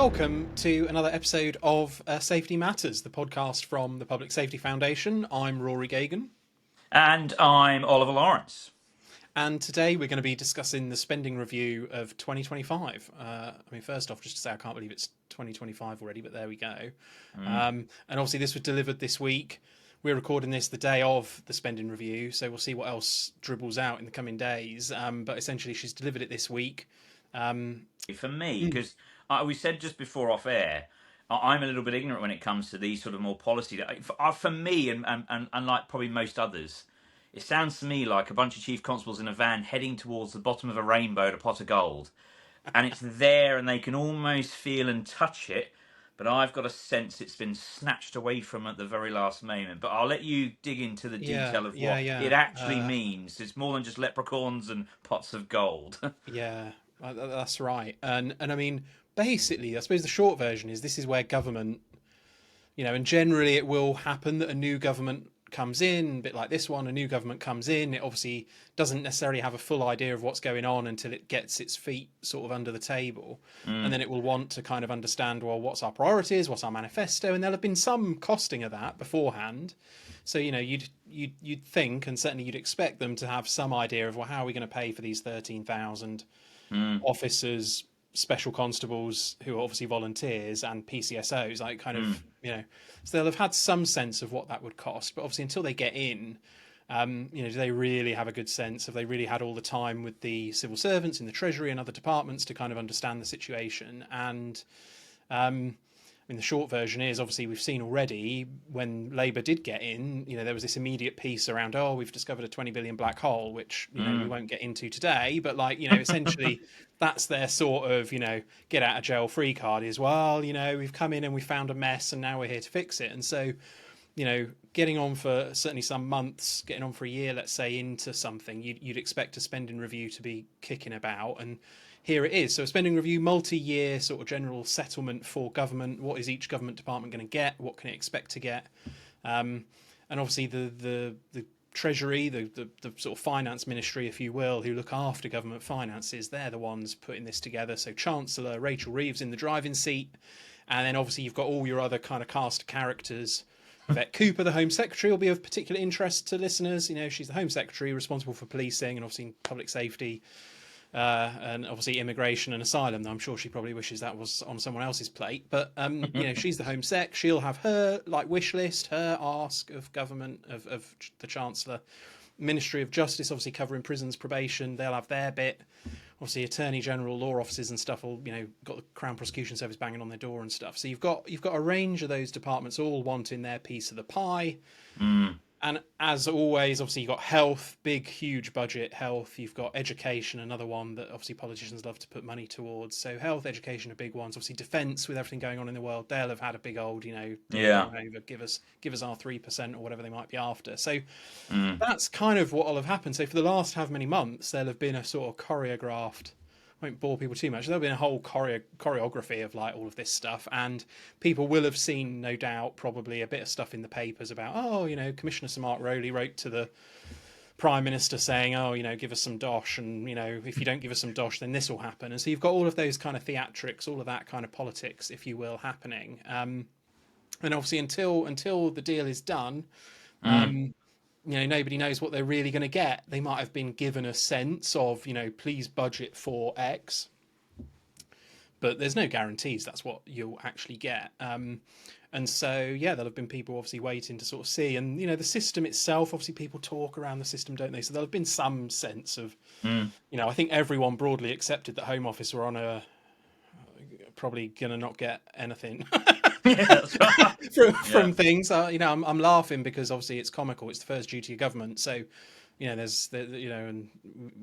welcome to another episode of Safety Matters, the podcast from the Public Safety Foundation. I'm Rory Geoghegan. And I'm Oliver Laurence. And today we're going to be discussing the spending review of 2025. First off, just to say I can't believe it's 2025 already, but there we go. And obviously this was delivered this week. We're recording this the day of the spending review, so we'll see what else dribbles out in the coming days. But essentially she's delivered it this week. For me, because we said just before off air, I'm a little bit ignorant when it comes to these sort of more policy. For me, and like probably most others, it sounds to me like a bunch of chief constables in a van heading towards the bottom of a rainbow at a pot of gold. And it's there and they can almost feel and touch it, but I've got a sense it's been snatched away from at the very last moment. But I'll let you dig into the detail of what it actually means. It's more than just leprechauns and pots of gold. Yeah, that's right. And I mean, basically, I suppose the short version is this is where government, and generally it will happen that a new government comes in, a bit like this one, a new government comes in. It obviously doesn't necessarily have a full idea of what's going on until it gets its feet sort of under the table. And then it will want to kind of understand, well, what's our priorities, what's our manifesto, and there'll have been some costing of that beforehand. So, you'd think, and certainly you'd expect them to have some idea of, well, how are we going to pay for these 13,000 officers, special constables who are obviously volunteers, and PCSOs, like kind of, so they'll have had some sense of what that would cost. But obviously until they get in, do they really have a good sense? Have they really had all the time with the civil servants in the Treasury and other departments to kind of understand the situation? And the short version is, obviously, we've seen already when Labour did get in, there was this immediate piece around, we've discovered a 20 billion black hole, which, we won't get into today. But essentially that's their sort of, get out of jail free card is, well, we've come in and we found a mess and now we're here to fix it. And so, getting on for certainly some months, getting on for a year, let's say, into something, you'd expect a spending review to be kicking about. And here it is. So a spending review, multi-year sort of general settlement for government. What is each government department going to get? What can it expect to get? And obviously the Treasury, the sort of finance ministry, if you will, who look after government finances, they're the ones putting this together. So Chancellor Rachel Reeves in the driving seat. And then obviously you've got all your other kind of cast of characters. Yvette Cooper, the Home Secretary, will be of particular interest to listeners. She's the Home Secretary responsible for policing and obviously public safety. And obviously immigration and asylum. I'm sure she probably wishes that was on someone else's plate. But she's the Home Sec. She'll have her wish list, her ask of government, of the Chancellor. Ministry of Justice, obviously covering prisons, probation. They'll have their bit. Obviously, Attorney General, law officers and stuff. All got the Crown Prosecution Service banging on their door and stuff. So you've got a range of those departments all wanting their piece of the pie. And as always, obviously, you've got health, big, huge budget health. You've got education, another one that obviously politicians love to put money towards. So health, education are big ones. Obviously, defence, with everything going on in the world, they'll have had a big old, over, give us our 3% or whatever they might be after. So that's kind of what will have happened. So for the last how many months, there'll have been a sort of choreographed, won't bore people too much, there'll be a whole choreography of all of this stuff, and people will have seen, no doubt, probably a bit of stuff in the papers about, Commissioner Sir Mark Rowley wrote to the Prime Minister saying, give us some dosh, and if you don't give us some dosh, then this will happen. And so you've got all of those kind of theatrics, all of that kind of politics, if you will, happening. And obviously until the deal is done, nobody knows what they're really going to get. They might have been given a sense of, please budget for X, but there's no guarantees that's what you'll actually get. And so, there'll have been people obviously waiting to sort of see. And, the system itself, obviously people talk around the system, don't they? So there'll have been some sense of, I think everyone broadly accepted that Home Office were on probably going to not get anything. That's right. from things. I'm laughing because obviously it's comical. It's the first duty of government, so and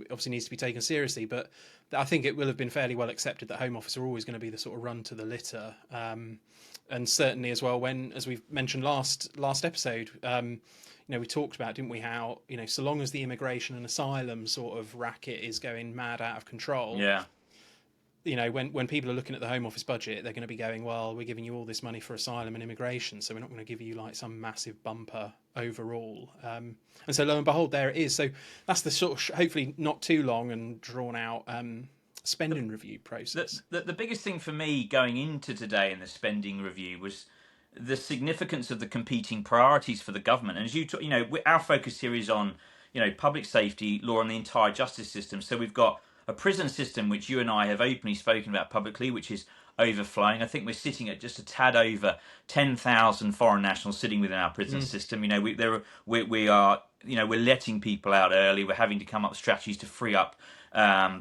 obviously needs to be taken seriously. But I think it will have been fairly well accepted that Home Office are always going to be the sort of run to the litter, and certainly as well when, as we've mentioned last episode, we talked about, didn't we, how so long as the immigration and asylum sort of racket is going mad out of control. Yeah. When people are looking at the Home Office budget, they're going to be going, well, we're giving you all this money for asylum and immigration, so we're not going to give you some massive bumper overall. And so lo and behold, there it is. So that's the sort of hopefully not too long and drawn out spending review process. The biggest thing for me going into today in the spending review was the significance of the competing priorities for the government. And as you know, our focus here is on, public safety, law, and the entire justice system. So we've got a prison system which you and I have openly spoken about publicly, which is overflowing. I think we're sitting at just a tad over 10,000 foreign nationals sitting within our prison system. We are, we're letting people out early. We're having to come up with strategies to free up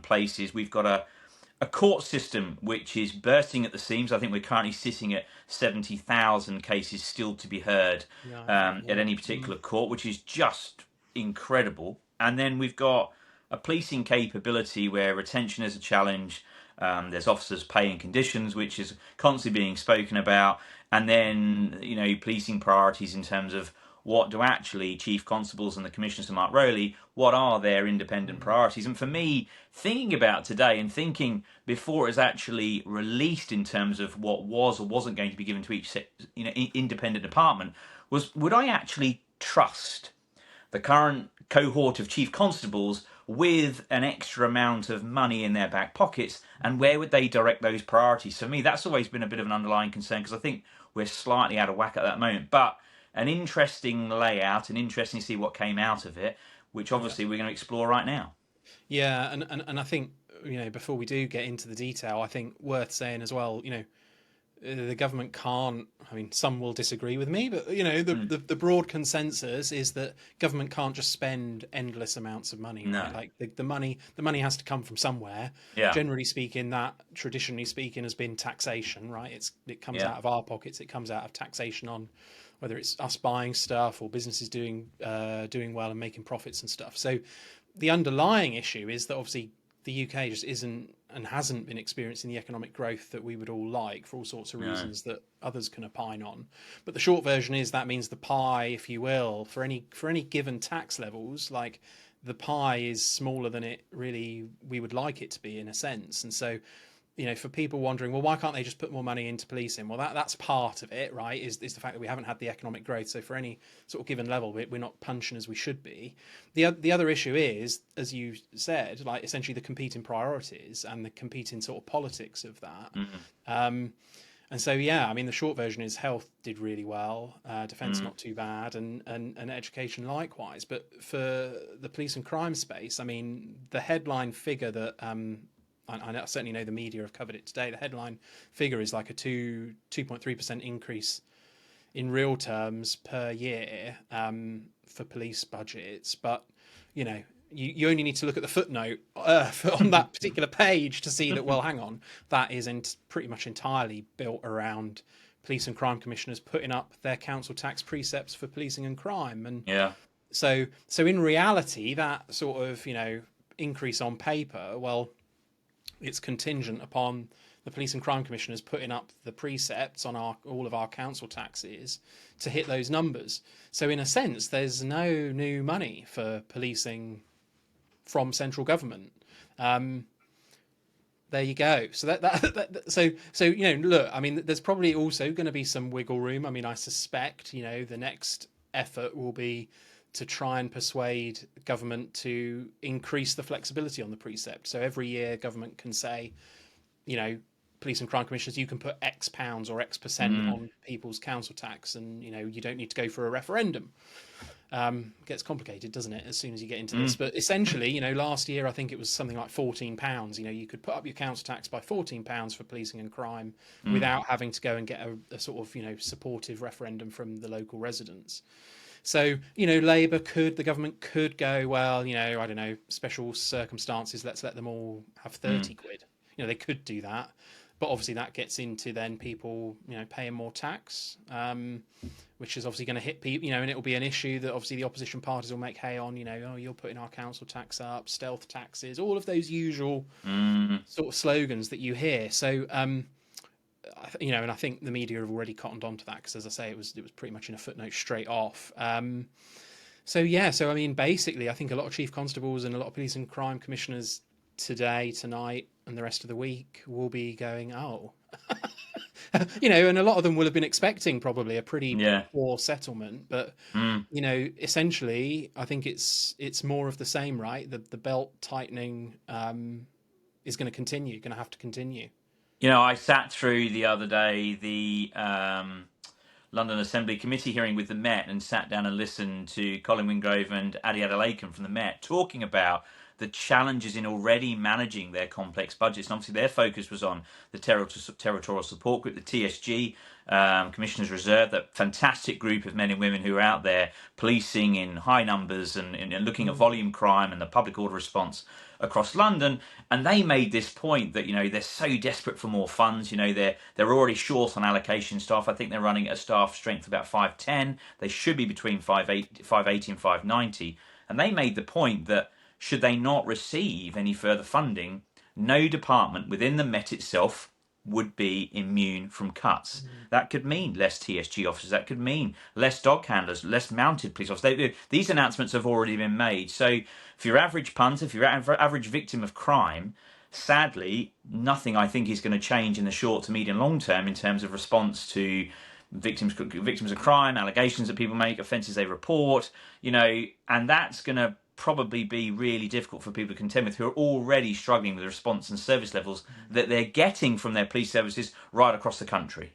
places. We've got a court system which is bursting at the seams. I think we're currently sitting at 70,000 cases still to be heard at any particular court, which is just incredible. And then we've got a policing capability where retention is a challenge. There's officers' pay and conditions, which is constantly being spoken about. And then, policing priorities in terms of what do actually chief constables and the commissioners to Mark Rowley, what are their independent priorities? And for me, thinking about today and thinking before it's actually released in terms of what was or wasn't going to be given to each independent department was, would I actually trust the current cohort of chief constables with an extra amount of money in their back pockets, and where would they direct those priorities? For me, that's always been a bit of an underlying concern, because I think we're slightly out of whack at that moment. But an interesting layout, and interesting to see what came out of it, which obviously we're going to explore right now. Yeah, and I think, before we do get into the detail, I think worth saying as well, the government can't, some will disagree with me, but the broad consensus is that government can't just spend endless amounts of money. No. Right? Like the money has to come from somewhere. Yeah. Generally speaking, that traditionally speaking has been taxation, right? It comes out of our pockets. It comes out of taxation on whether it's us buying stuff or businesses doing well and making profits and stuff. So the underlying issue is that obviously the UK just isn't and hasn't been experiencing the economic growth that we would all like, for all sorts of reasons that others can opine on. But the short version is that means the pie, if you will, for any given tax levels, like the pie is smaller than it really we would like it to be, in a sense. And so, for people wondering, well, why can't they just put more money into policing? Well, that's part of it, right? Is the fact that we haven't had the economic growth. So for any sort of given level, we're not punching as we should be. The other issue is, as you said, like essentially the competing priorities and the competing sort of politics of that. And so, the short version is health did really well, defence not too bad, and education likewise. But for the police and crime space, the headline figure that I certainly know the media have covered it today. The headline figure is like a 2.3% increase in real terms per year for police budgets. But, you only need to look at the footnote on that particular page to see that, well, hang on, that is pretty much entirely built around police and crime commissioners putting up their council tax precepts for policing and crime. And so in reality, that sort of, increase on paper, well, it's contingent upon the police and crime commissioners putting up the precepts on all of our council taxes to hit those numbers. So in a sense, there's no new money for policing from central government. There you go. So look, there's probably also going to be some wiggle room. I suspect, the next effort will be to try and persuade government to increase the flexibility on the precept. So every year government can say, police and crime commissioners, you can put X pounds or X percent on people's council tax, and you don't need to go for a referendum. Gets complicated, doesn't it, as soon as you get into this? But essentially, last year I think it was something like £14. You could put up your council tax by £14 for policing and crime without having to go and get a sort of supportive referendum from the local residents. So, Labour the government could go, well, I don't know, special circumstances, let's let them all have 30 quid. They could do that. But obviously that gets into then people, paying more tax, which is obviously going to hit people, and it'll be an issue that obviously the opposition parties will make hay on, oh, you're putting our council tax up, stealth taxes, all of those usual sort of slogans that you hear. So, and I think the media have already cottoned onto that because, as I say, it was pretty much in a footnote straight off. Basically, I think a lot of chief constables and a lot of police and crime commissioners today, tonight, and the rest of the week will be going, oh, and a lot of them will have been expecting probably a pretty poor settlement. But essentially, I think it's more of the same, right? The belt tightening is going to continue, going to have to continue. You know, I sat through the other day the London Assembly Committee hearing with the Met and sat down and listened to Colin Wingrove and Adi Adelakan from the Met talking about the challenges in already managing their complex budgets. And obviously their focus was on the Territorial Support Group, the TSG, Commissioners Reserve, that fantastic group of men and women who are out there policing in high numbers and looking at volume crime and the public order response across London. And they made this point that, you know, they're so desperate for more funds. You know, they're already short on allocation staff. I think they're running at a staff strength of about 510. They should be between 580 and 590. And they made the point that should they not receive any further funding, no department within the Met itself would be immune from cuts. That could mean less TSG officers. That could mean less dog handlers, less mounted police officers. These announcements have already been made. So for your average punter, for your average victim of crime, sadly, nothing I think is going to change in the short to medium long term in terms of response to victims of crime, allegations that people make, offences they report, you know, and that's going to probably be really difficult for people to contend with who are already struggling with the response and service levels that they're getting from their police services right across the country.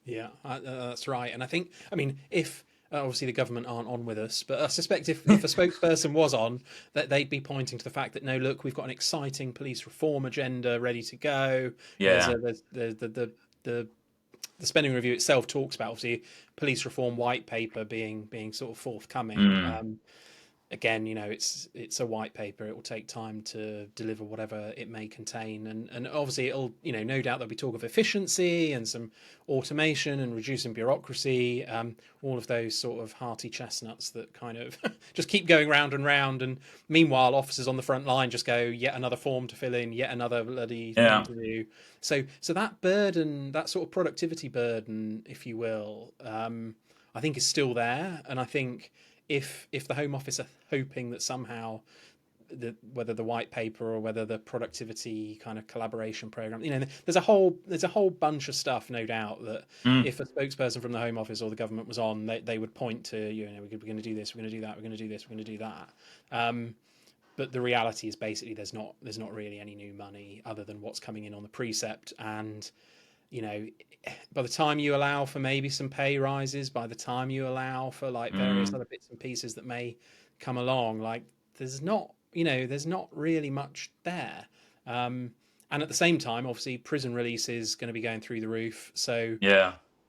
Yeah, that's right. And I think, I mean, if obviously the government aren't on with us, but I suspect if a spokesperson was on, that they'd be pointing to the fact that, no, look, we've got an exciting police reform agenda ready to go. Yeah. The spending review itself talks about, obviously, police reform white paper being sort of forthcoming. Again, you know, it's a white paper. It will take time to deliver whatever it may contain, and obviously it'll, you know, no doubt there'll be talk of efficiency and some automation and reducing bureaucracy, all of those sort of hearty chestnuts that kind of just keep going round and round. And meanwhile, officers on the front line just go, yet another form to fill in, yet another bloody thing to do. So that burden, that sort of productivity burden, if you will, I think is still there, and I think if the Home Office are hoping that somehow, whether the white paper or whether the productivity kind of collaboration program, you know, there's a whole bunch of stuff, no doubt, that if a spokesperson from the Home Office or the government was on, they would point to, you know, we're going to do this, we're going to do that, we're going to do this, we're going to do that. But the reality is basically there's not really any new money other than what's coming in on the precept. And, you know, by the time you allow for maybe some pay rises, by the time you allow for like various other bits and pieces that may come along, like there's not really much there. And at the same time, obviously, prison release is going to be going through the roof. So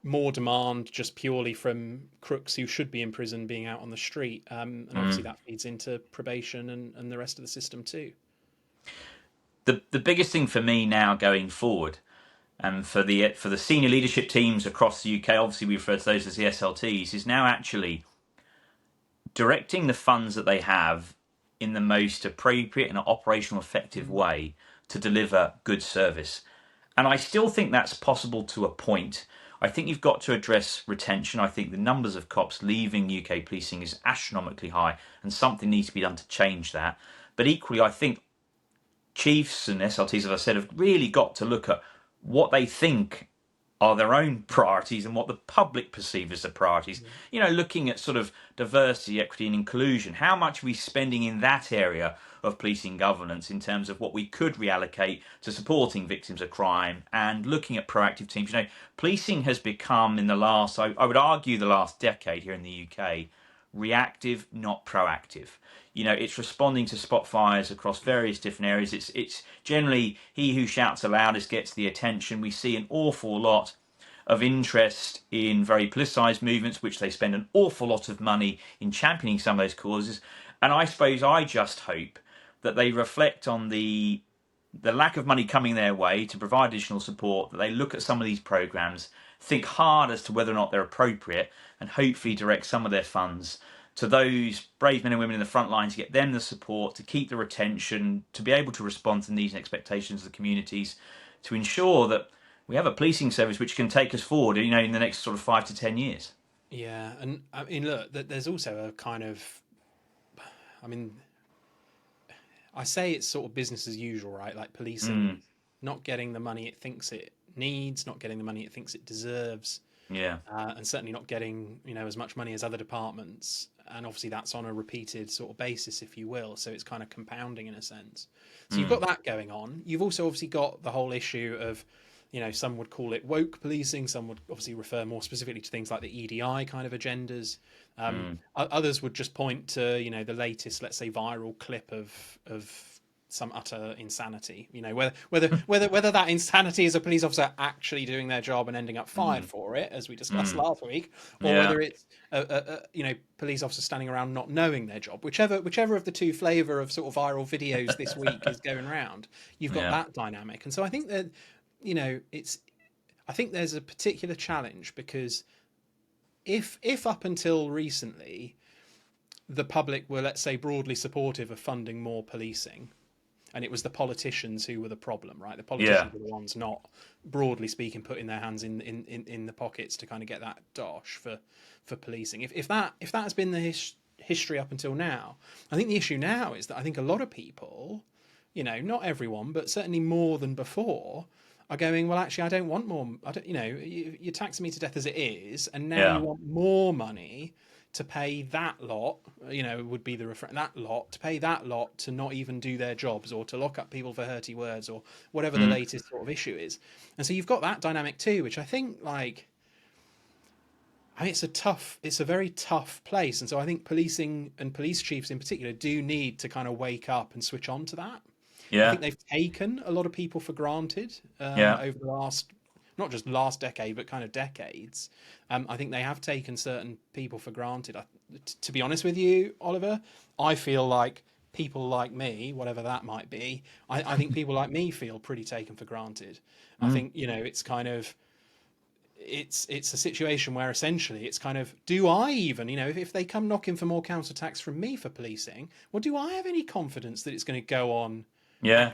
more demand just purely from crooks who should be in prison being out on the street. And obviously that feeds into probation and the rest of the system too. The biggest thing for me now going forward, and for the senior leadership teams across the UK, obviously we refer to those as the SLTs, is now actually directing the funds that they have in the most appropriate and operational effective way to deliver good service. And I still think that's possible to a point. I think you've got to address retention. I think the numbers of cops leaving UK policing is astronomically high, and something needs to be done to change that. But equally, I think chiefs and SLTs, as I said, have really got to look at what they think are their own priorities and what the public perceive as the priorities. You know, looking at sort of diversity, equity and inclusion. How much are we spending in that area of policing governance in terms of what we could reallocate to supporting victims of crime and looking at proactive teams? You know, policing has become, in the last, I would argue the last decade here in the UK, reactive, not proactive. You know, it's responding to spot fires across various different areas. It's generally he who shouts the loudest gets the attention. We see an awful lot of interest in very politicised movements, which they spend an awful lot of money in championing some of those causes. And I suppose I just hope that they reflect on the lack of money coming their way to provide additional support, that they look at some of these programmes, think hard as to whether or not they're appropriate, and hopefully direct some of their funds to those brave men and women in the front line to get them the support, to keep the retention, to be able to respond to the needs and expectations of the communities, to ensure that we have a policing service which can take us forward, you know, in the next sort of 5 to 10 years. Yeah, and I mean, look, there's also a kind of, I mean, I say it's sort of business as usual, right? Like policing not getting the money it thinks it needs, not getting the money it thinks it deserves. Yeah. And certainly not getting, you know, as much money as other departments. and obviously that's on a repeated sort of basis, if you will. So it's kind of compounding in a sense. So you've got that going on. You've also obviously got the whole issue of, some would call it woke policing. Some would obviously refer more specifically to things like the EDI kind of agendas. Others would just point to, the latest, let's say, viral clip of some utter insanity. Whether that insanity is a police officer actually doing their job and ending up fired for it, as we discussed last week, or whether it's police officers standing around not knowing their job. Whichever of the two flavour of sort of viral videos this week is going around, you've got that dynamic. And so I think that I think there's a particular challenge, because if up until recently the public were, let's say, broadly supportive of funding more policing, and it was the politicians who were the problem, right? The politicians were the ones not, broadly speaking, putting their hands in the pockets to kind of get that dosh for policing. If that has been the history up until now, I think the issue now is that I think a lot of people, not everyone, but certainly more than before, are going, well, actually, I don't want more. You're taxing me to death as it is, and now you want more money to pay that lot, would be to pay that lot to not even do their jobs, or to lock up people for hurty words, or whatever the latest sort of issue is. And so you've got that dynamic too, which I think, it's a very tough place. And so I think policing and police chiefs in particular do need to kind of wake up and switch on to that. I think they've taken a lot of people for granted over the last, not just last decade, but kind of decades. I think they have taken certain people for granted. To be honest with you, Oliver, I feel like people like me, whatever that might be, I think people like me feel pretty taken for granted. I think, it's kind of, it's a situation where essentially it's kind of, do I even, if they come knocking for more council tax from me for policing, well, do I have any confidence that it's going to go on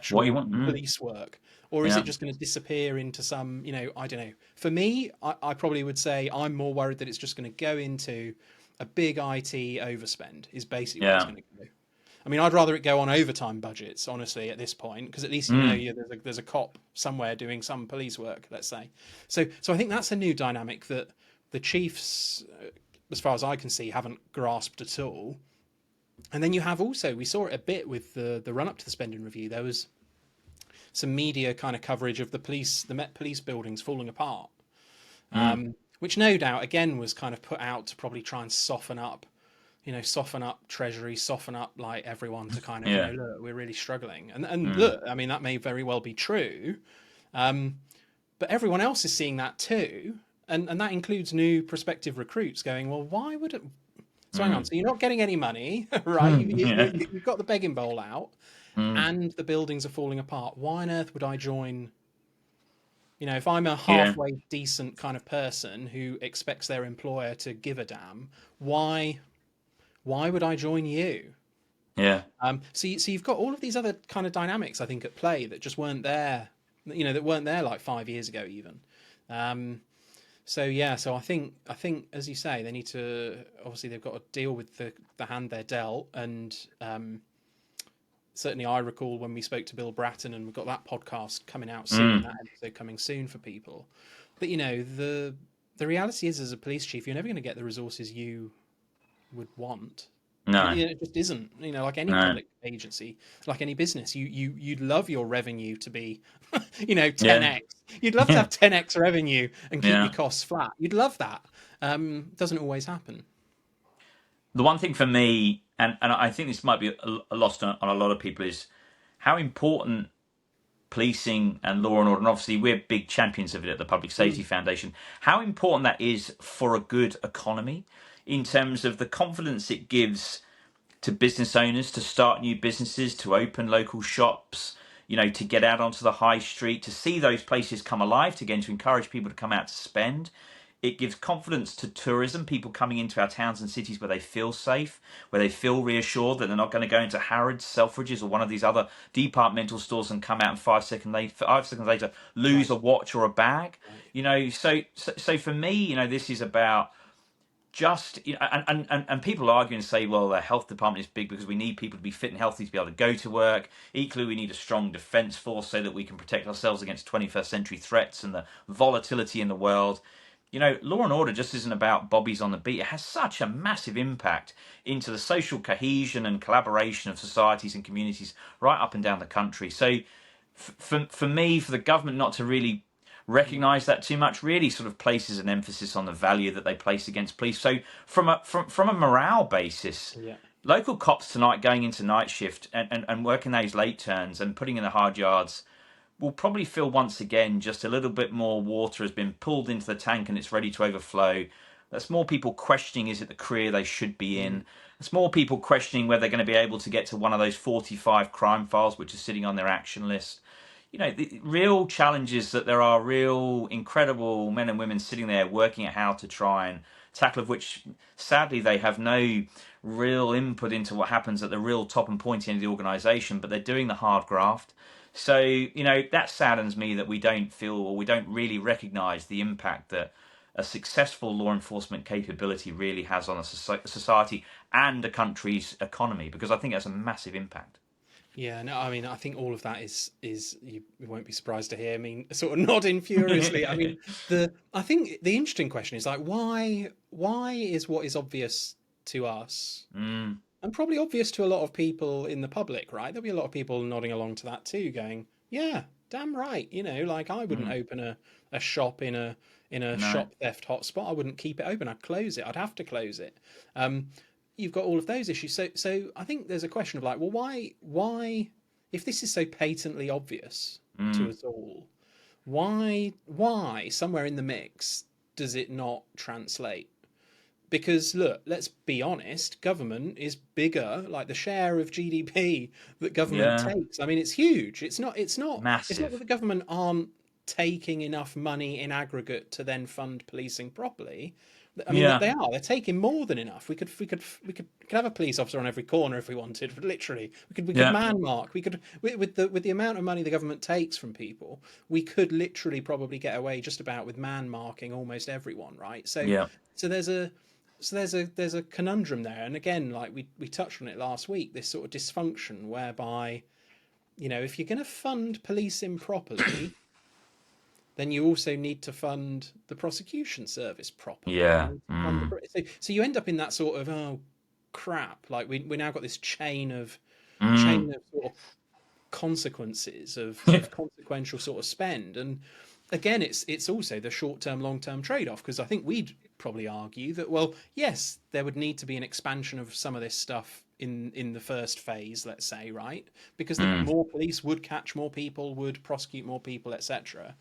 what you want police work, or is it just going to disappear into some, I don't know. For me, I probably would say I'm more worried that it's just going to go into a big IT overspend, is basically what it's going to go. I mean, I'd rather it go on overtime budgets, honestly, at this point, because at least there's a cop somewhere doing some police work, let's say. So I think that's a new dynamic that the chiefs, as far as I can see, haven't grasped at all. And then you have also, we saw it a bit with the run up to the spending review. There was some media kind of coverage of the Met Police buildings falling apart, which no doubt again was kind of put out to probably try and soften up Treasury, soften up like everyone to kind of look, we're really struggling, and look, I mean, that may very well be true, but everyone else is seeing that too, and that includes new prospective recruits going, well, why would it? So hang on, so you're not getting any money, right? You've got the begging bowl out, and the buildings are falling apart. Why on earth would I join? If I'm a halfway decent kind of person who expects their employer to give a damn, why would I join you? So you've got all of these other kind of dynamics, I think, at play that just weren't there, that weren't there like 5 years ago even. So I think as you say, they need to, obviously they've got to deal with the hand they're dealt, and certainly I recall when we spoke to Bill Bratton, and we've got that podcast coming out soon, that episode coming soon for people. But the reality is, as a police chief, you're never going to get the resources you would want. No, It just isn't. Like any public agency, like any business, you'd love your revenue to be, 10x. You'd love to have 10x revenue and keep your costs flat. You'd love that. Doesn't always happen. The one thing for me, and I think this might be lost on a lot of people, is how important policing and law and order, and obviously we're big champions of it at the Public Safety Foundation, how important that is for a good economy, in terms of the confidence it gives to business owners to start new businesses, to open local shops, to get out onto the high street, to see those places come alive, to encourage people to come out to spend. It gives confidence to tourism, people coming into our towns and cities where they feel safe, where they feel reassured that they're not going to go into Harrods, Selfridges, or one of these other departmental stores and come out and 5 seconds later lose a watch or a bag. So for me, this is about just, and people argue and say, well, the health department is big because we need people to be fit and healthy to be able to go to work. Equally, we need a strong defence force so that we can protect ourselves against 21st century threats and the volatility in the world. Law and order just isn't about bobbies on the beat. It has such a massive impact into the social cohesion and collaboration of societies and communities right up and down the country. So, for me, for the government not to really recognise that too much, really sort of places an emphasis on the value that they place against police. So, from a morale basis, Yeah. local cops tonight going into night shift and working those late turns and putting in the hard yards will probably feel once again just a little bit more water has been pulled into the tank and it's ready to overflow. That's more people questioning, is it the career they should be in? It's more people questioning whether they're going to be able to get to one of those 45 crime files which are sitting on their action list. The real challenges that there are real incredible men and women sitting there working at how to try and tackle, of which sadly they have no real input into what happens at the real top and pointy end of the organisation, but they're doing the hard graft. So, that saddens me that we don't feel, or we don't really recognise the impact that a successful law enforcement capability really has on a society and a country's economy, because I think that's a massive impact. Yeah, no, I mean, I think all of that is you won't be surprised to hear me sort of nodding furiously. I mean, I think the interesting question is like, why is what is obvious to us Mm, and probably obvious to a lot of people in the public, right? There'll be a lot of people nodding along to that too, going, "Yeah, damn right." Like I wouldn't mm, open a shop in a no. shop theft hotspot. I wouldn't keep it open. I'd close it. I'd have to close it. Um, you've got all of those issues. So I think there's a question of like, well, why, if this is so patently obvious to Mm, us all, why somewhere in the mix does it not translate? Because look, let's be honest, government is bigger, like the share of GDP that government yeah. takes. I mean, it's huge. It's not that Massive. the government aren't taking enough money in aggregate to then fund policing properly. I mean, Yeah. they are. They're taking more than enough. We could have a police officer on every corner if we wanted. Literally, we could Yeah. man mark. We could with the amount of money the government takes from people, we could literally probably get away just about with man marking almost everyone, right? So, Yeah. so there's a there's a conundrum there, and again, like we touched on it last week, this sort of dysfunction whereby if you're going to fund policing properly, then you also need to fund the prosecution service properly. You Yeah. need to fund Mm, so you end up in that sort of, oh crap, like we now got this mm. chain of sort of consequences Yeah. of consequential sort of spend. And again, it's also the short term long term trade off, because I think we'd probably argue that, well, yes, there would need to be an expansion of some of this stuff in the first phase, let's say, right? Because the Mm, more police would catch more people, would prosecute more people, etc.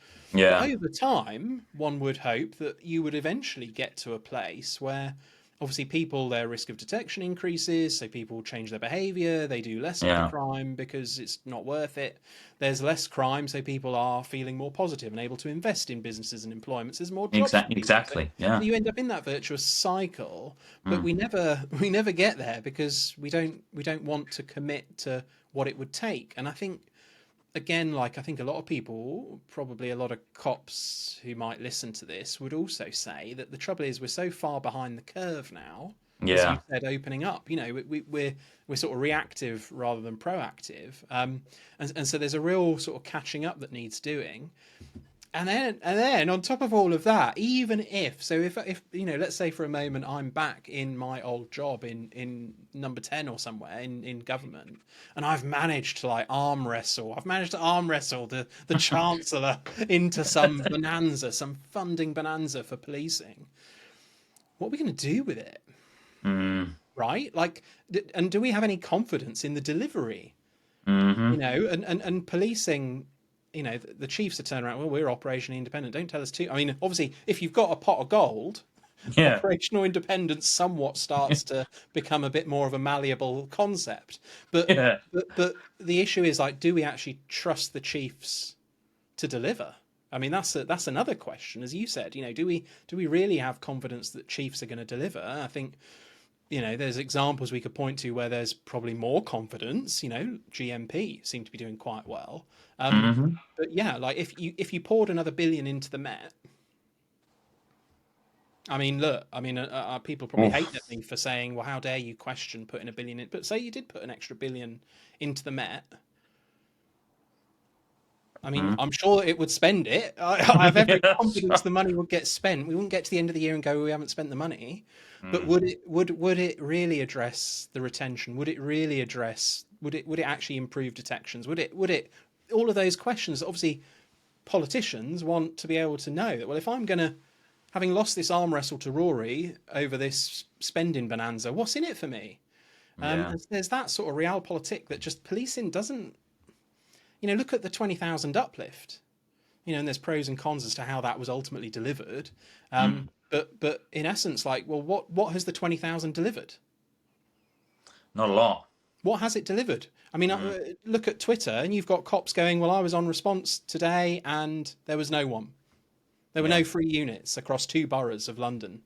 But yeah. over time, one would hope that you would eventually get to a place where obviously people, their risk of detection increases, so people change their behavior, they do less of the Yeah. crime because it's not worth it. There's less crime, so people are feeling more positive and able to invest in businesses and employments. There's more jobs for Exactly. people. So, Exactly. so Yeah. you end up in that virtuous cycle, but Mm, we never get there because we don't want to commit to what it would take. And I think, again, like I think a lot of people, probably a lot of cops who might listen to this, would also say that the trouble is we're so far behind the curve now, as you yeah. said, opening up. We're sort of reactive rather than proactive, and so there's a real sort of catching up that needs doing. And then on top of all of that, even if let's say for a moment I'm back in my old job in number 10 or somewhere in government, and I've managed to arm wrestle the chancellor into some bonanza, some funding bonanza for policing. What are we going to do with it? Mm, Right? Like, and do we have any confidence in the delivery? mm-hmm. And policing, the chiefs are turning around, well, we're operationally independent, don't tell us to. I mean, obviously, if you've got a pot of gold, Yeah. operational independence somewhat starts to become a bit more of a malleable concept. but Yeah. but the issue is, like, do we actually trust the chiefs to deliver? I mean, that's another question. As you said, do we really have confidence that chiefs are going to deliver? I think, there's examples we could point to where there's probably more confidence. GMP seem to be doing quite well. Mm-hmm. But yeah, like if you poured another billion into the Met, I mean, look, I mean, people probably hate Oof. at me for saying, well, how dare you question putting a billion in? But say you did put an extra billion into the Met. I mean, I'm sure it would spend it. I have every Yes. confidence the money would get spent. We wouldn't get to the end of the year and go, we haven't spent the money. But Mm, would it really address the retention? Would it really address? Would it actually improve detections? Would it all of those questions that obviously politicians want to be able to know that, well, if I'm going to, having lost this arm wrestle to Rory over this spending bonanza, what's in it for me? yeah. And there's that sort of realpolitik that just policing doesn't, look at the 20,000 uplift, and there's pros and cons as to how that was ultimately delivered. Mm, But in essence, like, well, what has the 20,000 delivered? not a lot. What has it delivered? I mean, Mm, look at Twitter, and you've got cops going, well, I was on response today, and there was no one. There were yeah. no free units across 2 boroughs of London.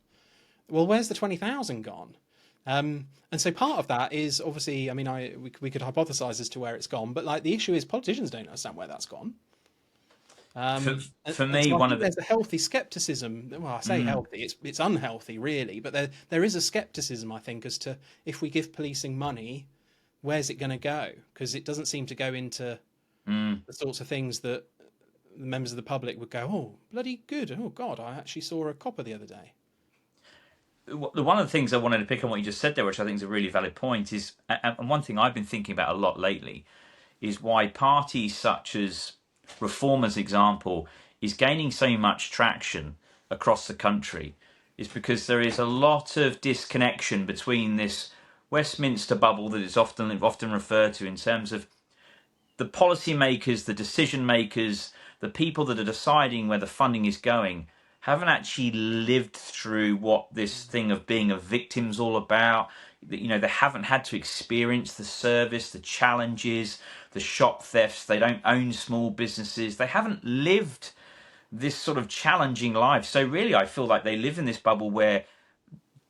Well, where's the 20,000 gone? And so part of that is obviously, I mean, we could hypothesize as to where it's gone, but like the issue is politicians don't understand where that's gone. For, And, for and me, so I one of think the there's a healthy skepticism. Well, I say mm, healthy; it's unhealthy, really. But there is a skepticism, I think, as to if we give policing money, where's it going to go? Because it doesn't seem to go into mm, the sorts of things that the members of the public would go, "Oh, bloody good! Oh God, I actually saw a copper the other day." one of the things I wanted to pick on what you just said there, which I think is a really valid point, is and one thing I've been thinking about a lot lately is why parties such as Reformers example is gaining so much traction across the country is because there is a lot of disconnection between this Westminster bubble that is often referred to in terms of the policymakers, the decision makers, the people that are deciding where the funding is going haven't actually lived through what this thing of being a victim's all about. They haven't had to experience the service, the challenges, the shop thefts. They don't own small businesses. They haven't lived this sort of challenging life. So really, I feel like they live in this bubble where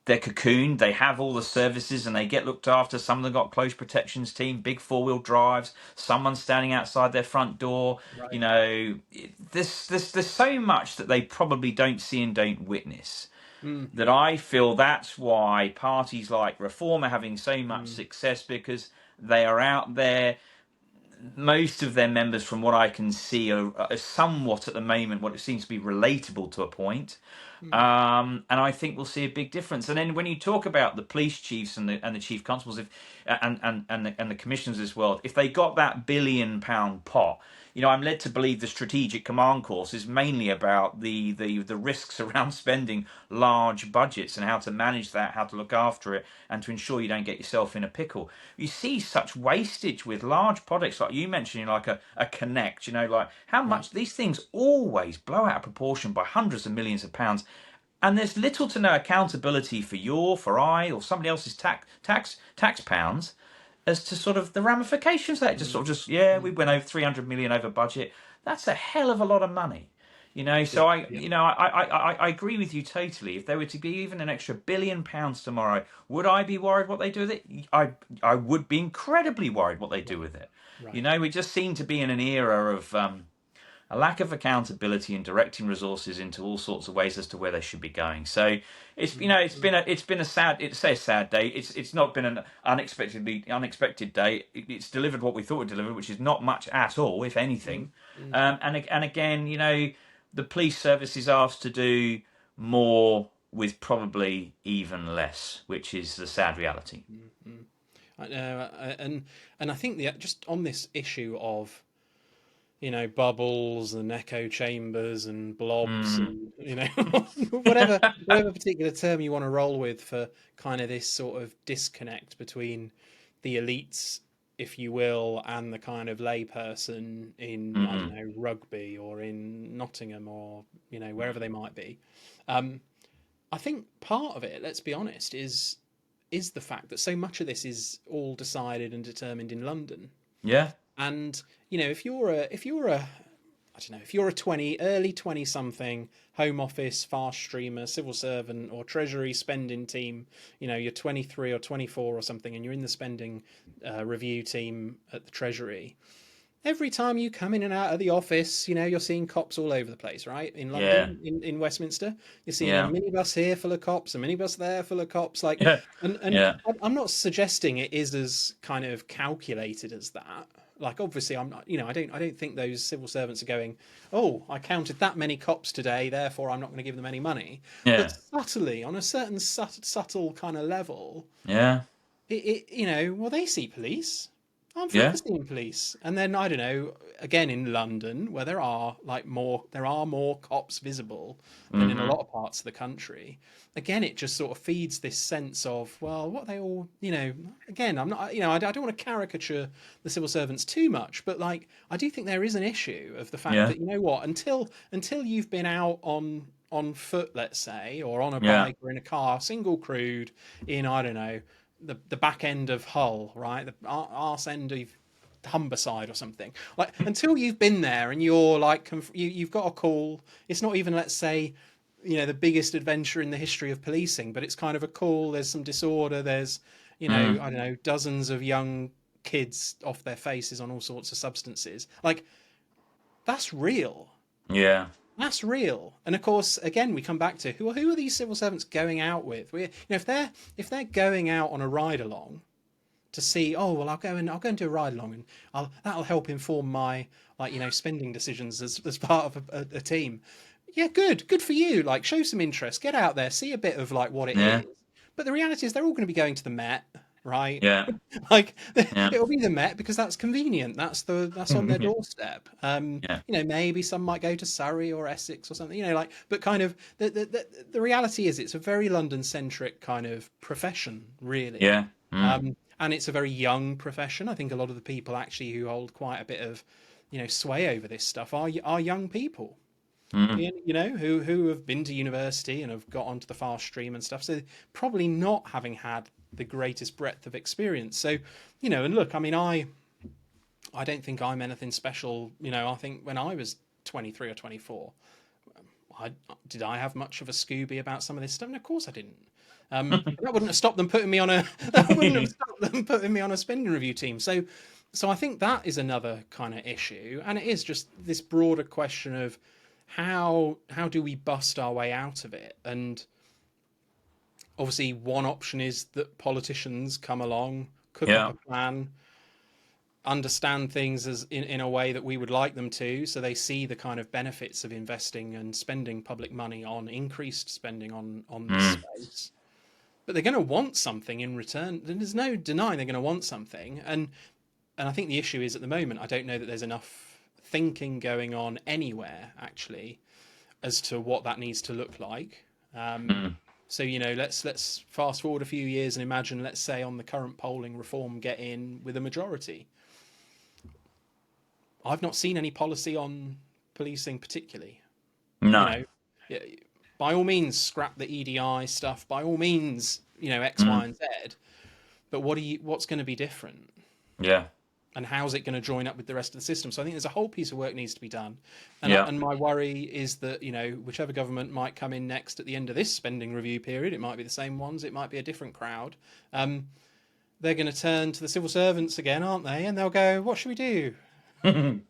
they're cocooned, they have all the services and they get looked after. Some of them got close protections team, big 4-wheel drives, someone standing outside their front door. Right. There's so much that they probably don't see and don't witness, Mm, that I feel that's why parties like Reform are having so much mm, success, because they are out there. Most of their members, from what I can see, are somewhat at the moment what it seems to be relatable to a point. mm, And I think we'll see a big difference. And then when you talk about the police chiefs and the chief constables, if and the commissioners as well, if they got that £1 billion pot, I'm led to believe the strategic command course is mainly about the risks around spending large budgets and how to manage that, how to look after it, and to ensure you don't get yourself in a pickle. You see such wastage with large products like you mentioned, like a Connect. Like how right. much these things always blow out of proportion by hundreds of millions of pounds. And there's little to no accountability for I, or somebody else's tax pounds, as to sort of the ramifications of that. Just Mm, sort of we mm, went over 300 million over budget. That's a hell of a lot of money. yeah, So yeah. I agree with you totally. If there were to be even an extra £1 billion tomorrow, would I be worried what they do with it? I would be incredibly worried what they do Right, with it. right. We just seem to be in an era of a lack of accountability and directing resources into all sorts of ways as to where they should be going. So it's Mm, mm, it's been a sad day. It's not been an unexpected day. It's delivered what we thought it delivered, which is not much at all, if mm, anything. mm, And again, the police service is asked to do more with probably even less, which is the sad reality. mm, mm. I know, and I think just on this issue of bubbles and echo chambers and blobs Mm, and whatever particular term you want to roll with for kind of this sort of disconnect between the elites, if you will, and the kind of layperson in, I don't mm, know, rugby or in Nottingham or wherever they might be. Um, I think part of it, let's be honest, is the fact that so much of this is all decided and determined in London. yeah. And if you're a I don't know, if you're a early 20 something home office fast streamer, civil servant or treasury spending team, you're 23 or 24 or something, and you're in the spending review team at the Treasury. Every time you come in and out of the office, you're seeing cops all over the place, right? In Yeah. London, in Westminster, you're seeing a Yeah. minibus here full of cops, a minibus there full of cops. Yeah. And Yeah. I'm not suggesting it is as kind of calculated as that. Like, obviously, I'm not, I don't think those civil servants are going, oh, I counted that many cops today, therefore I'm not going to give them any money. But Yeah. subtly, on a certain subtle kind of level, Yeah. well, they see police. I'm forever Yeah. seeing police. And then, I don't know, again in London, where there are more cops visible than in a Mm-hmm. lot of parts of the country. Again, it just sort of feeds this sense of, well, what they all, again, I'm not, I don't want to caricature the civil servants too much, but like, I do think there is an issue of the fact Yeah. that, what, until you've been out on foot, let's say, or on a Yeah. bike or in a car, single crewed in, I don't know, the back end of Hull, right? The arse end of Humberside or something. Like, until you've been there and you're like, you've got a call. It's not even, let's say, the biggest adventure in the history of policing, but it's kind of a call. There's some disorder. There's, Mm. I don't know, dozens of young kids off their faces on all sorts of substances. Like, that's real. Yeah. That's real. And of course, again, we come back to who are these civil servants going out with? If they're going out on a ride along to see, oh well, I'll go and do a ride along, and that'll help inform my spending decisions as part of a team. Yeah, good for you. Like, show some interest, get out there, see a bit of like what it Yeah. is. But the reality is, they're all going to be going to the Met, right? Yeah. Like, Yeah. it'll be the Met because that's convenient. That's on their doorstep. Yeah. Maybe some might go to Surrey or Essex or something. But kind of the reality is, it's a very London centric kind of profession, really. Yeah. Mm. And it's a very young profession. I think a lot of the people actually who hold quite a bit of, sway over this stuff are young people. Mm. Who have been to university and have got onto the fast stream and stuff. So probably not having had the greatest breadth of experience. So, and look, I mean, I don't think I'm anything special. I think when I was 23 or 24, did I have much of a Scooby about some of this stuff? And of course I didn't. That wouldn't have stopped them putting me on a spending review team. So I think that is another kind of issue, and it is just this broader question of how do we bust our way out of it? And obviously, one option is that politicians come along, cook up Yeah. a plan, understand things as in a way that we would like them to, so they see the kind of benefits of investing and spending public money on increased spending on this Mm. space. But they're going to want something in return. There's no denying they're going to want something. And I think the issue is, at the moment, I don't know that there's enough thinking going on anywhere actually as to what that needs to look like. Mm. So let's fast forward a few years and imagine, let's say, on the current polling, Reform get in with a majority. I've not seen any policy on policing particularly. No. Yeah, by all means, scrap the EDI stuff. By all means, X, Mm. Y, and Z. But what's going to be different? Yeah. And how's it going to join up with the rest of the system? So I think there's a whole piece of work needs to be done. Yeah. And my worry is that, whichever government might come in next at the end of this spending review period, it might be the same ones, it might be a different crowd. They're going to turn to the civil servants again, aren't they? And they'll go, what should we do? And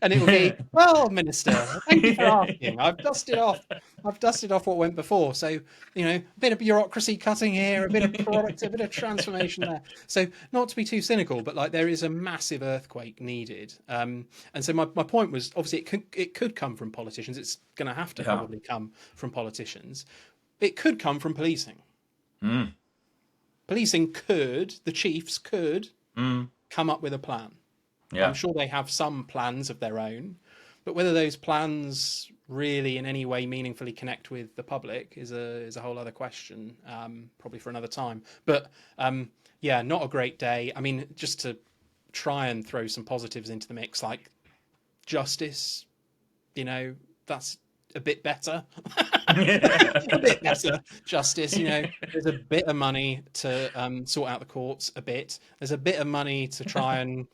it will be, well, Minister, thank you for asking. I've dusted off what went before. So, a bit of bureaucracy cutting here, a bit of product, a bit of transformation there. So, not to be too cynical, but like, there is a massive earthquake needed. And so my point was, obviously it could come from politicians. It's going to have to probably come from politicians. It could come from policing. Mm. Policing the chiefs could come up with a plan. Yeah. I'm sure they have some plans of their own, but whether those plans really in any way meaningfully connect with the public is a whole other question, probably for another time. But not a great day. I mean, just to try and throw some positives into the mix, like justice, that's a bit better. A bit better justice. There's a bit of money to sort out the courts a bit. There's a bit of money to try and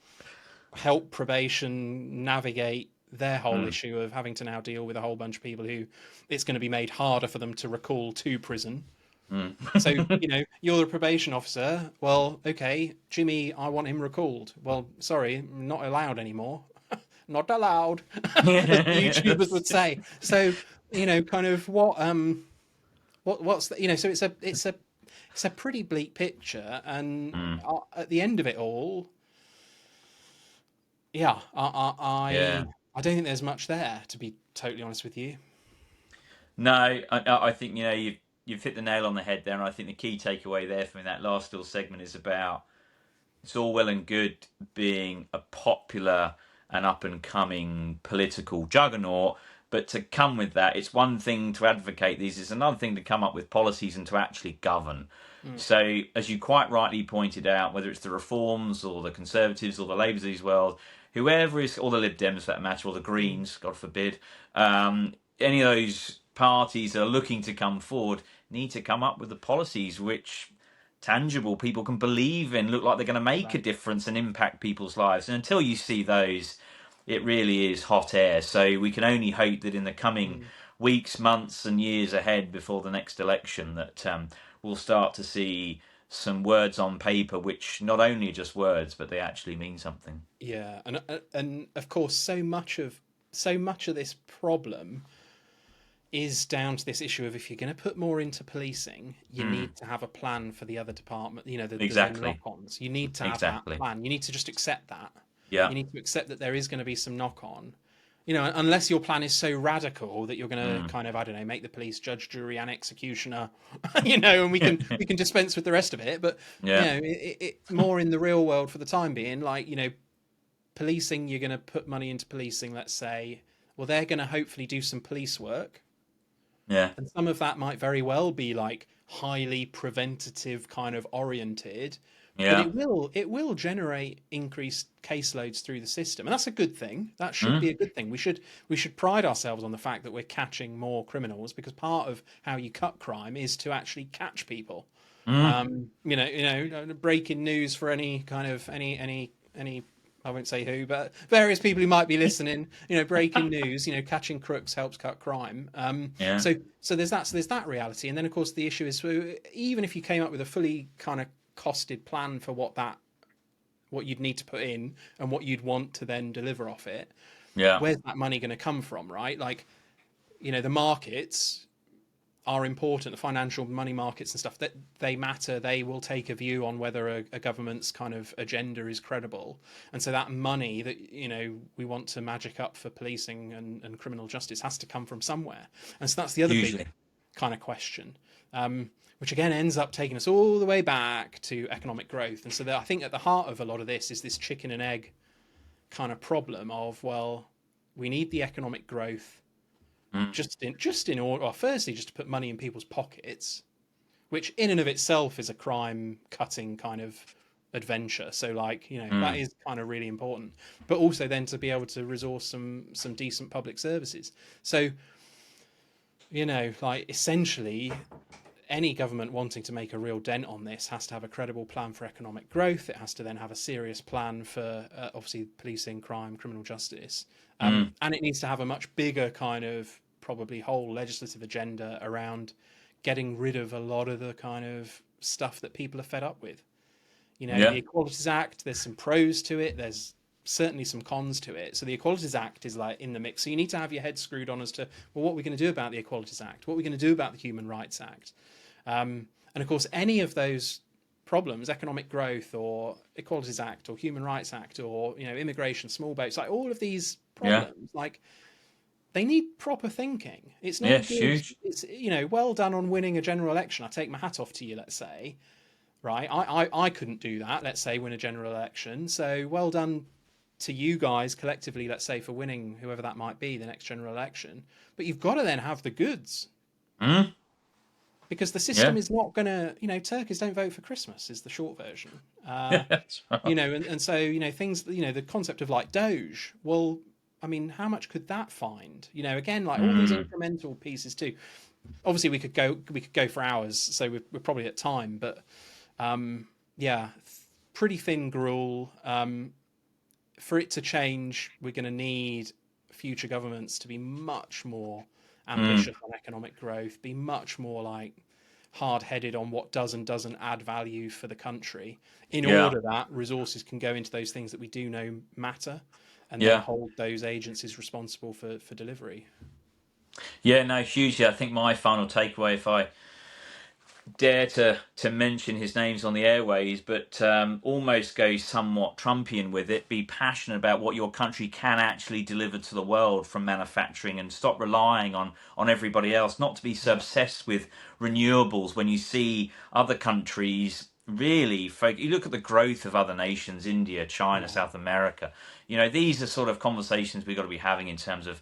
help probation navigate their whole issue of having to now deal with a whole bunch of people who it's going to be made harder for them to recall to prison. So, you're the probation officer. Well, okay, Jimmy, I want him recalled. Well, sorry, not allowed anymore. Not allowed, as the YouTubers would say. So, kind of what's the, so it's a pretty bleak picture. And at the end of it all, yeah, Yeah. I don't think there's much there, to be totally honest with you. No, I think you've hit the nail on the head there, and I think the key takeaway there from that last little segment is about it's all well and good being a popular and up and coming political juggernaut, but to come with that, it's one thing to advocate these, it's another thing to come up with policies and to actually govern. Mm, So, as you quite rightly pointed out, whether it's the Reforms or the Conservatives or the Labours of these world, whoever is, or the Lib Dems for that matter, or the mm, Greens, God forbid, any of those parties that are looking to come forward need to come up with the policies which tangible people can believe in, look like they're going to make a right. difference and impact people's lives. And until you see those, it really is hot air. So we can only hope that in the coming Mm, weeks, months, and years ahead before the next election, that we'll start to see some words on paper, which not only are just words, but they actually mean something. yeah, and of course, so much of this problem is down to this issue of if you're going to put more into policing, you Mm, need to have a plan for the other department, the exactly. knock-ons. You need to have that Exactly. plan. You need to just accept that. Yeah. You need to accept that there is going to be some knock-on. Unless your plan is so radical that you're going to Mm. kind of, I don't know, make the police judge, jury, and executioner, and we can dispense with the rest of it. But Yeah. more in the real world for the time being, like policing, you're going to put money into policing. Let's say, well, they're going to hopefully do some police work, Yeah. and some of that might very well be like highly preventative kind of oriented, but Yeah. it will generate increased caseloads through the system, and that's a good thing. That should Mm. be a good thing. We should pride ourselves on the fact that we're catching more criminals, because part of how you cut crime is to actually catch people. Mm. Breaking news for any kind of any I won't say who, but various people who might be listening. Breaking news. Catching crooks helps cut crime. Yeah. So there's that reality, and then of course the issue is, so even if you came up with a fully kind of costed plan for what you'd need to put in and what you'd want to then deliver off it, Yeah. where's that money going to come from, right? Like, the markets are important, the financial money markets and stuff, that they matter. They will take a view on whether a government's kind of agenda is credible, and so that money that we want to magic up for policing and criminal justice has to come from somewhere. And so that's the other big Usually. kind of question, which again ends up taking us all the way back to economic growth. And so I think at the heart of a lot of this is this chicken and egg kind of problem of, well, we need the economic growth Mm. just in order, well, firstly, just to put money in people's pockets, which in and of itself is a crime cutting kind of adventure. So, like, that Mm. is kind of really important. But also then to be able to resource some decent public services. So, like, essentially, any government wanting to make a real dent on this has to have a credible plan for economic growth. It has to then have a serious plan for, obviously, policing, crime, criminal justice. Mm. And it needs to have a much bigger kind of, probably, whole legislative agenda around getting rid of a lot of the kind of stuff that people are fed up with. The Yeah. Equalities Act, there's some pros to it. There's certainly some cons to it. So the Equalities Act is like in the mix. So you need to have your head screwed on as to, well, what are we going to do about the Equalities Act? What are we going to do about the Human Rights Act? And of course, any of those problems, economic growth or Equalities Act or Human Rights Act or immigration, small boats, like all of these Yeah. problems, like they need proper thinking. It's Yeah. not It's good. huge. It's well done on winning a general election. I take my hat off to you. Let's say, right? I couldn't do that. Let's say win a general election. So well done to you guys collectively. Let's say for winning whoever that might be the next general election. But you've got to then have the goods, Mm. because the system Yeah. is not going to, turkeys don't vote for Christmas is the short version. That's right. And so, things, the concept of like Doge, well, I mean, how much could that find? Again, like all these Mm. incremental pieces too. Obviously, we could go for hours, so we're probably at time, but yeah, pretty thin gruel. For it to change, we're going to need future governments to be much more Mm. ambitious on economic growth, be much more like hard-headed on what does and doesn't add value for the country, in Yeah. order that resources can go into those things that we do know matter, and then Yeah. hold those agencies responsible for delivery. Yeah. No, hugely. I think my final takeaway, dare to mention his names on the airways, but almost go somewhat Trumpian with it. Be passionate about what your country can actually deliver to the world from manufacturing, and stop relying on everybody else. Not to be so obsessed with renewables when you see other countries really. You look at the growth of other nations: India, China, South America. These are sort of conversations we've got to be having in terms of,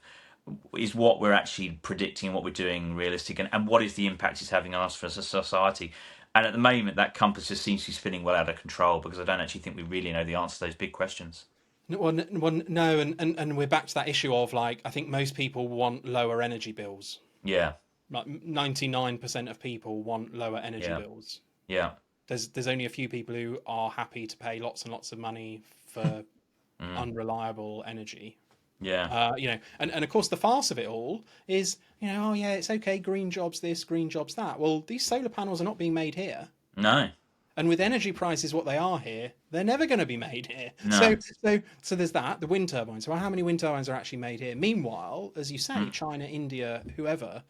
is what we're actually predicting, what we're doing realistic, and what is the impact it's having on us as a society. And at the moment, that compass just seems to be spinning well out of control, because I don't actually think we really know the answer to those big questions. Well, no, and we're back to that issue of, like, I think most people want lower energy bills. Yeah, Like 99% of people want lower energy yeah, bills. yeah. There's only a few people who are happy to pay lots and lots of money for unreliable energy. Yeah. And of course the farce of it all is, oh yeah, it's okay, green jobs this, green jobs that. Well, these solar panels are not being made here. No. And with energy prices what they are here, they're never going to be made here. No. So there's that, the wind turbines. Well, how many wind turbines are actually made here? Meanwhile, as you say, China, India, whoever,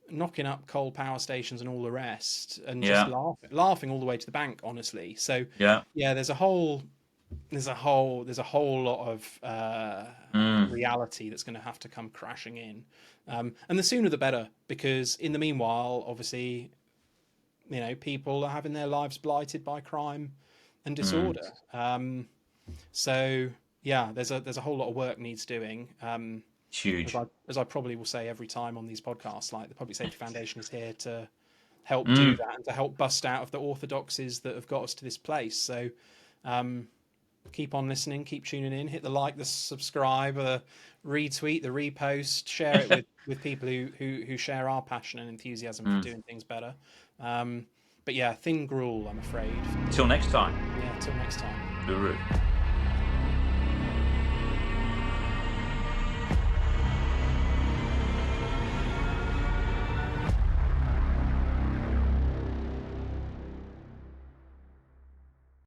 knocking up coal power stations and all the rest, and just Yeah. laughing all the way to the bank, honestly. So Yeah. yeah, there's a whole lot of reality that's going to have to come crashing in, and the sooner the better, because in the meanwhile, obviously, people are having their lives blighted by crime and disorder. So yeah, there's a whole lot of work needs doing. It's huge. As I probably will say every time on these podcasts, like, the Public Safety Foundation is here to help do that, and to help bust out of the orthodoxies that have got us to this place. So keep on listening, keep tuning in, hit the like, the subscribe, the retweet, the repost, share it with people who share our passion and enthusiasm for doing things better. But yeah, thin gruel, I'm afraid. Till next time. Yeah, till next time. Guru.